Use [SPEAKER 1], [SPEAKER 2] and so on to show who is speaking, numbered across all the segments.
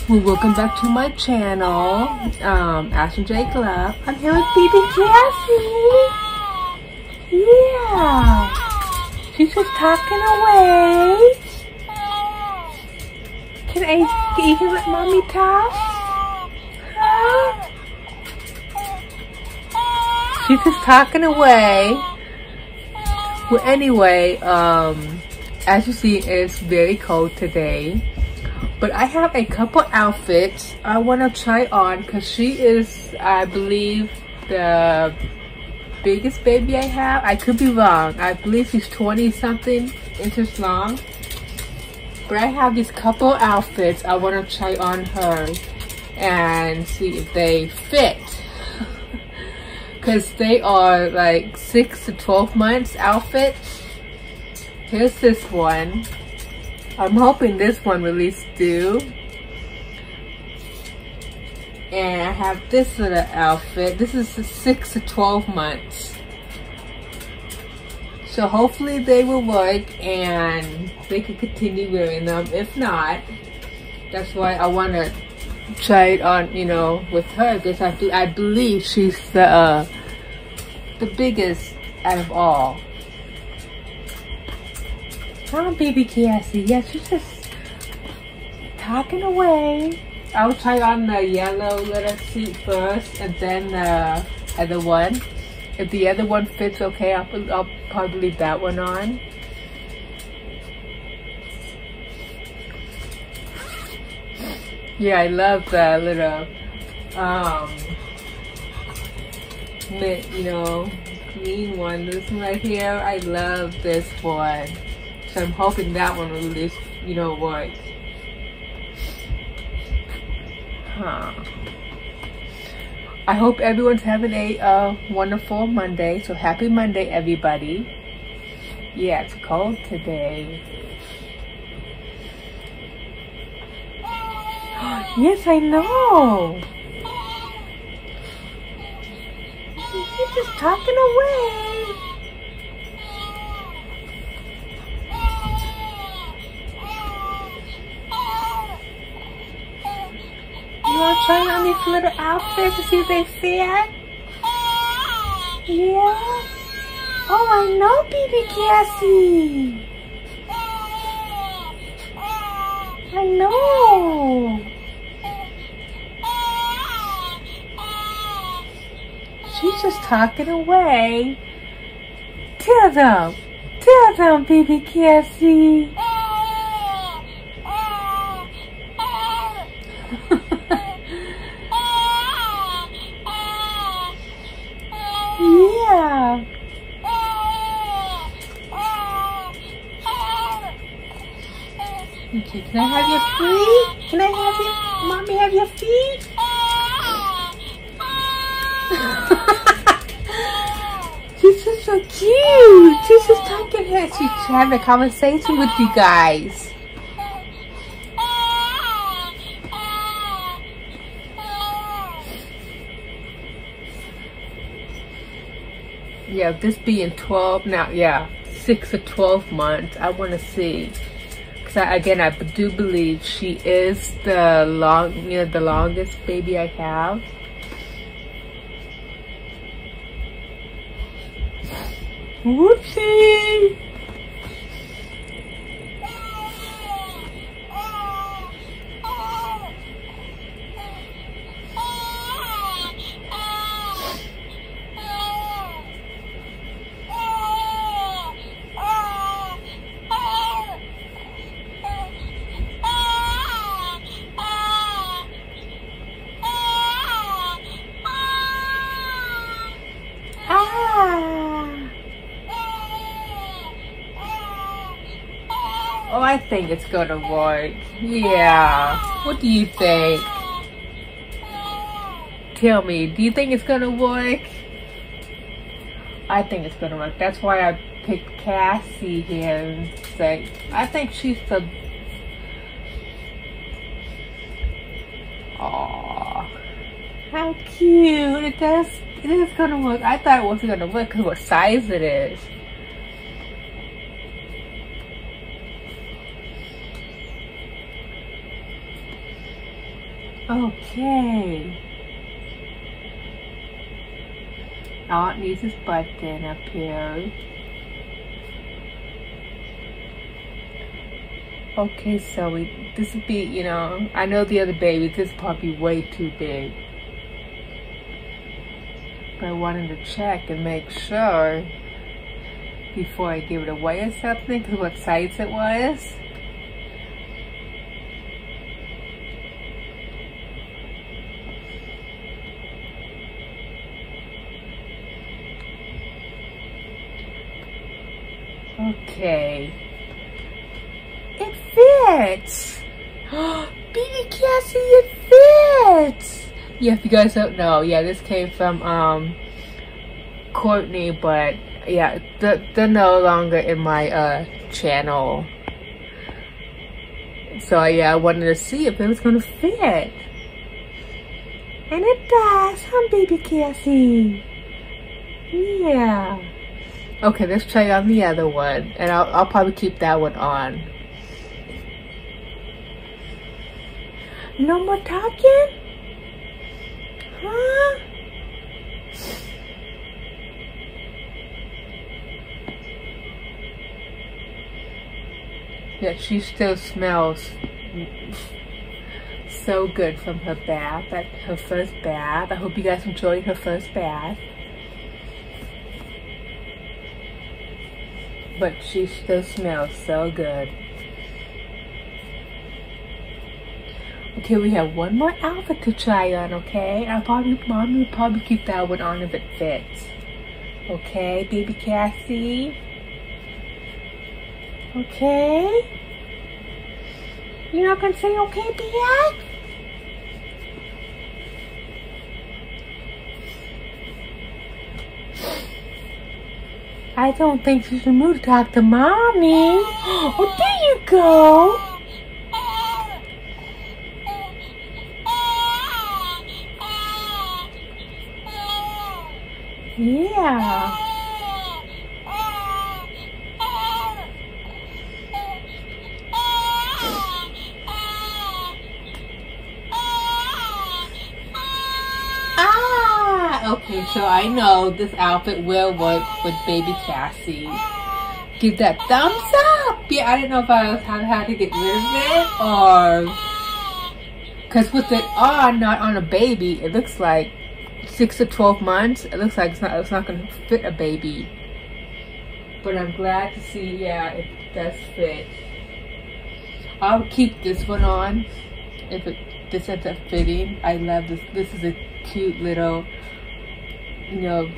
[SPEAKER 1] Well, welcome back to my channel, Ashton Drake Love. I'm here with baby Kassie. Yeah, she's just talking away. Can you even let mommy talk? Huh? She's just talking away. Well, anyway, as you see, it's very cold today. But I have a couple outfits I want to try on because she is, I believe, the biggest baby I have. I could be wrong. I believe she's 20-something inches long. But I have these couple outfits I want to try on her and see if they fit. Because they are like 6 to 12 months outfits. Here's this one. I'm hoping this one released due. And I have this little outfit. This is 6 to 12 months. So hopefully they will work and they can continue wearing them. If not, that's why I want to try it on, you know, with her. Because I believe she's the biggest out of all. Huh, baby Kassie? Yeah, she's just talking away. I'll try on the yellow little suit first, and then the other one. If the other one fits okay, I'll probably leave that one on. Yeah, I love the little, you know, green one. This one right here, I love this one. So I'm hoping that one will release, you know, work. Huh. I hope everyone's having a wonderful Monday. So happy Monday, everybody. Yeah, it's cold today. Yes, I know. You're just talking away. You want to try on these little outfits to see if they fit? Yeah? Oh, I know, baby Kassie. I know. She's just talking away. Tell them, baby Kassie. Yeah. Okay, can I have your feet? Can I have your, mommy have your feet? She's just so cute. She's just talking here. She's having a conversation with you guys. Yeah, this being 12 now, yeah, 6 to 12 months. I want to see, because again, I do believe she is the longest baby I have. Whoopsie! Oh, I think it's gonna work. Yeah. What do you think? Tell me, do you think it's gonna work? I think it's gonna work. That's why I picked Kassie here and say, I think she's the... Aww. How cute. It is gonna work. I thought it wasn't gonna work because what size it is. Okay. All it needs is button up here. Okay, so this would be, you know, I know the other babies, this is probably way too big. But I wanted to check and make sure before I give it away or something, because what size it was. Okay. It fits! Baby Kassie, it fits! Yeah, if you guys don't know, yeah, this came from Courtney, but yeah, they're no longer in my channel. So yeah, I wanted to see if it was gonna fit. And it does, huh, Baby Kassie? Yeah. Okay, let's try on the other one, and I'll probably keep that one on. No more talking? Huh? Yeah, she still smells so good from her bath, her first bath. I hope you guys enjoyed her first bath. But she still smells so good. Okay, we have one more outfit to try on, okay? Mommy will probably keep that one on if it fits. Okay, Baby Kassie? Okay? You're not gonna say okay, BX? I don't think she's in the mood to talk to Mommy. Oh, there you go. Yeah. Okay, so I know this outfit will work with Baby Kassie. Give that thumbs up! Yeah, I didn't know if I had to get rid of it or... Because with it on, not on a baby, it looks like 6 to 12 months. It looks like it's not going to fit a baby. But I'm glad to see, yeah, it does fit. I'll keep this one on if this ends up fitting. I love this. This is a cute little, you know,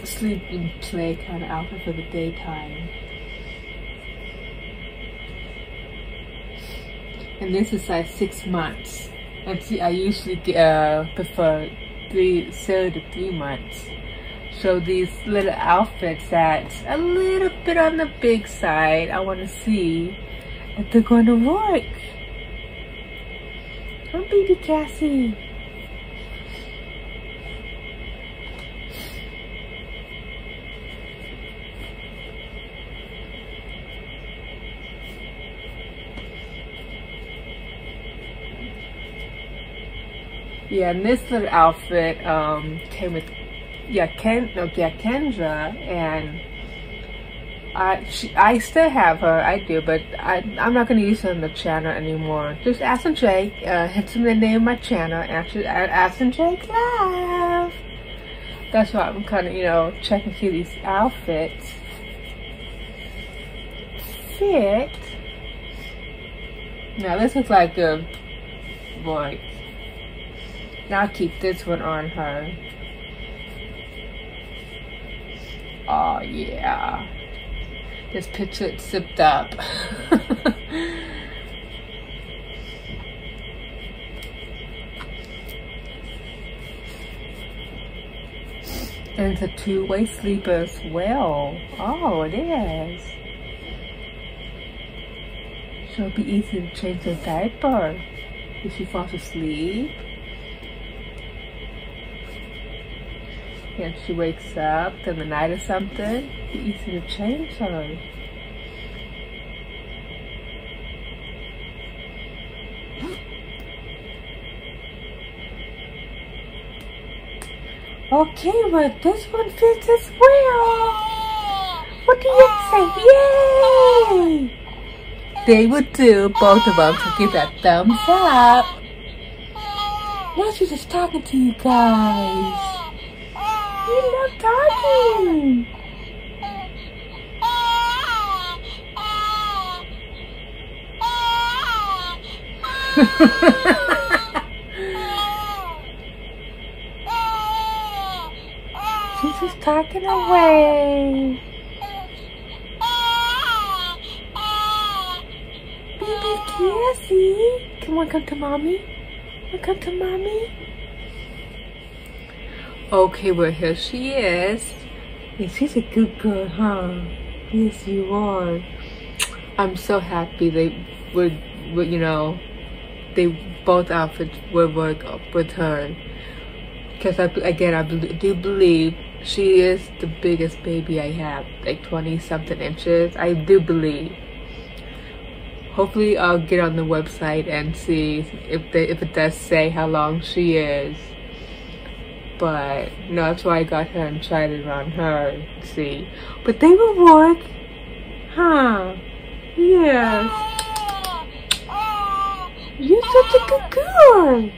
[SPEAKER 1] sleep and play kind of outfit for the daytime. And this is like 6 months. And see, I usually prefer 0 to 3 months. So these little outfits that's a little bit on the big side, I want to see if they're going to work. Come, Baby Kassie. Yeah, and this little outfit came with Kendra, and I still have her. I do, but I'm not gonna use her on the channel anymore. Just Ashton Drake. Hence the name of my channel. Ashton Drake Love. That's why I'm kind of, you know, checking through these outfits. Fit. Now this looks like a boy. Now I'll keep this one on her. Oh yeah. This picture it's zipped up. And it's a two-way sleeper as well. Oh, it is. So it'll be easy to change the diaper if she falls asleep. And she wakes up in the night or something, it'd be easy to change her. Okay, well, this one fits as well. What do you say? Yay! They would do, both of them, so give that thumbs up. Now she's just talking to you guys. You love talking. She's just talking away. Baby Kassie, come on, come to mommy. Come to mommy. Okay, well, here she is. And she's a good girl, huh? Yes, you are. I'm so happy they would, you know, they both outfits would work with her. Because I do believe she is the biggest baby I have, like 20-something inches. I do believe. Hopefully I'll get on the website and see if it does say how long she is. But no, that's why I got her and tried it on her to see. But they will work. Huh? Yes. You're such a good girl.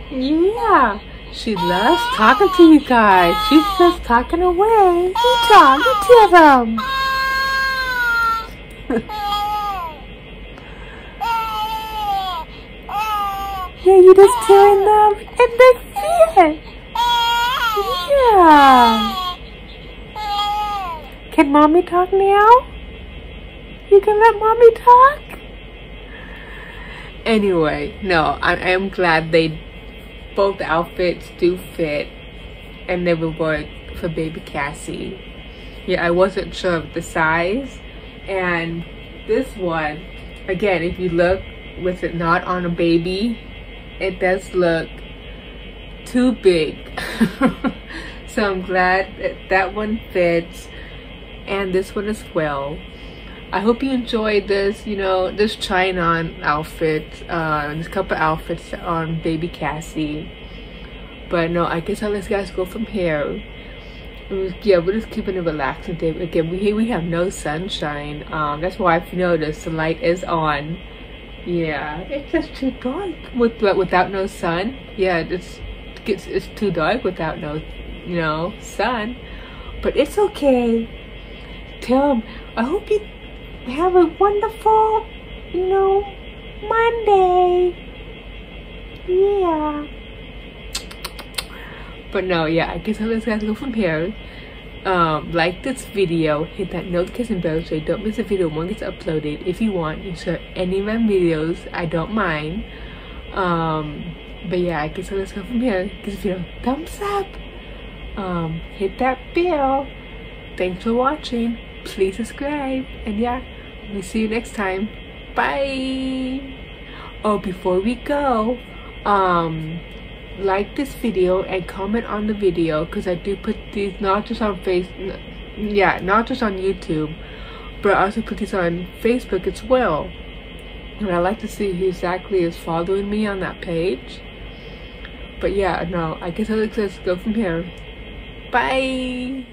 [SPEAKER 1] Yeah, she loves talking to you guys. She's just talking away. You talk to them. Yeah, you just telling them and they see it. Yeah. Can mommy talk now? You can let mommy talk? Anyway, no, I am glad both outfits do fit and they will work for baby Kassie. Yeah, I wasn't sure of the size. And this one, again, if you look with it not on a baby, it does look too big. So I'm glad that one fits and this one as well. I hope you enjoyed this, you know, this trying on outfit, this couple outfits on baby Kassie. But no, I guess I'll let you guys go from here. Yeah, we're just keeping it relaxing day. Again, we have no sunshine. That's why if you notice the light is on. Yeah, it's just too dark without no sun. Yeah, it's too dark without no, you know, sun. But it's okay. Tell them, I hope you have a wonderful, you know, Monday. Yeah. But no, yeah, I guess I'll let you guys go from here. Like this video, hit that notification bell so you don't miss a video when it gets uploaded. If you want, you can share any of my videos. I don't mind. But yeah, I guess I'll let you go from here. Give this video a thumbs up. Hit that bell. Thanks for watching. Please subscribe. And yeah, we'll see you next time. Bye. Oh, before we go, like this video and comment on the video, because I do put these not just on not just on YouTube, but I also put these on Facebook as well. And I like to see who exactly is following me on that page. But yeah, no, I guess I'll just go from here. Bye.